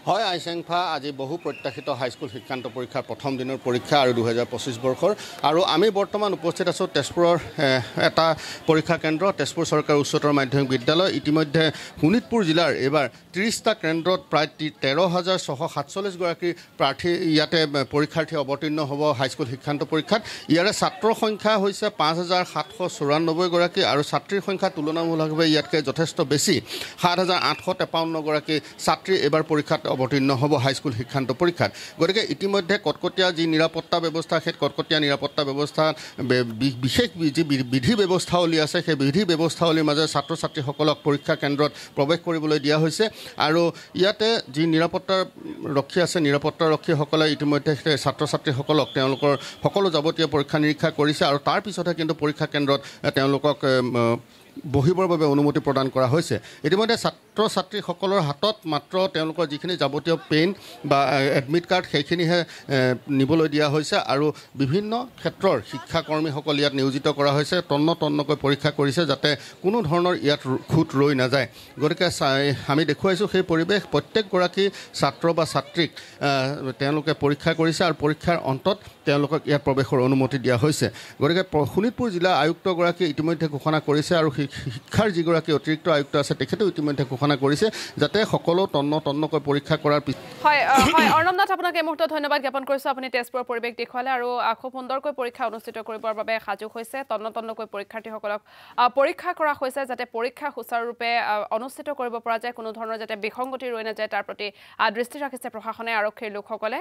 হয় আইচেংফা আজি বহু প্ৰত্যাশিত হাইস্কুল শিক্ষান্ত পৰীক্ষাৰ প্ৰথম দিনৰ পৰীক্ষা আৰু 2025 বৰ্ষৰ আৰু আমি বৰ্তমান উপস্থিত আছোঁ তেজপুৰৰ এটা পৰীক্ষা কেন্দ্ৰ তেজপুৰ চৰকাৰী উচ্চতৰ মাধ্যমিক বিদ্যালয় ইতিমধ্যে শোণিতপুৰ জিলাৰ এবাৰ 30টা কেন্দ্ৰত প্ৰায় 13,647 গৰাকী প্ৰাৰ্থী ইয়াতে পৰীক্ষাৰ্থী অৱতীৰ্ণ হ'ব হাইস্কুল শিক্ষান্ত পৰীক্ষাত ইয়াৰে ছাত্ৰৰ সংখ্যা হৈছে 5,794 গৰাকী আৰু ছাত্ৰীৰ সংখ্যা তুলনামূলকভাৱে ইয়াতকৈ যথেষ্ট বেছি 7,853 গৰাকী ছাত্ৰী এবাৰ পৰীক্ষাত অৱতীৰ্ণ হ'ব হাইস্কুল শিক্ষান্ত পৰীক্ষাত গতিকে ইতিমধ্যে কটকটীয়া যি নিৰাপত্তা ব্যৱস্থা সেই কটকটীয়া নিৰাপত্তা ব্যৱস্থা বিশেষ যি বিধি ব্যৱস্থাৱলী আছে সেই বিধি ব্যৱস্থাৱলীৰ মাজে ছাত্ৰ ছাত্ৰীসকলক পৰীক্ষা কেন্দ্ৰত প্ৰৱেশ কৰিবলৈ দিয়া হৈছে আৰু ইয়াতে যি নিৰাপত্তাৰ ৰক্ষী আছে নিৰাপত্তাৰক্ষীসকলে ইতিমধ্যে ছাত্ৰ ছাত্ৰীসকলক তেওঁলোকৰ সকলো যাৱতীয় পৰীক্ষা নিৰীক্ষা কৰিছে আৰু তাৰ পিছতহে কিন্তু পৰীক্ষা কেন্দ্ৰত তেওঁলোকক বহিবৰ বাবে অনুমতি প্ৰদান কৰা হৈছে ইতিমধ্যে ছাত্ৰ ছাত্ৰীসকলৰ হাতত মাত্ৰ তেওঁলোকৰ যিখিনি যাৱতীয় পেন বা এডমিট কাৰ্ড সেইখিনিহে নিবলৈ দিয়া হৈছে আৰু বিভিন্ন ক্ষেত্ৰৰ শিক্ষাকৰ্মীসকল ইয়াত নিয়োজিত কৰা হৈছে তন্নকৈ পৰীক্ষা কৰিছে যাতে কোনো ধৰণৰ ইয়াত খুঁত ৰৈ নাযায় গতিকে আমি দেখুৱাইছোঁ সেই পৰিৱেশ প্ৰত্যেকগৰাকী ছাত্ৰ বা ছাত্ৰীক তেওঁলোকে পৰীক্ষা কৰিছে আৰু পৰীক্ষাৰ অন্তত তেওঁলোকক ইয়াত প্ৰৱেশৰ অনুমতি দিয়া হৈছে গতিকে শোণিতপুৰ জিলা আয়ুক্তগৰাকীয়ে ইতিমধ্যে ঘোষণা কৰিছে আৰু শিক্ষাৰ যিগৰাকী অতিৰিক্ত আয়ুক্ত আছে তেখেতেও ইতিমধ্যে ঘোষণা কৰিছে যাতে সকলো তন্নকৈ পৰীক্ষা কৰাৰ পিছত হয় অৰ্ণৱনাথ আপোনাক এই মুহূৰ্তত ধন্যবাদ জ্ঞাপন কৰিছোঁ আপুনি তেজপুৰৰ পৰিৱেশ দেখুৱালে আৰু খুব সুন্দৰকৈ পৰীক্ষা অনুষ্ঠিত কৰিবৰ বাবে সাজু হৈছে তন্নকৈ পৰীক্ষাৰ্থীসকলক পৰীক্ষা কৰা হৈছে যাতে পৰীক্ষা সুচাৰুৰূপে অনুষ্ঠিত কৰিব পৰা যায় কোনো ধৰণৰ যাতে বিসংগতি ৰৈ নাযায় তাৰ প্ৰতি দৃষ্টি ৰাখিছে প্ৰশাসনে আৰক্ষীৰ লোকসকলে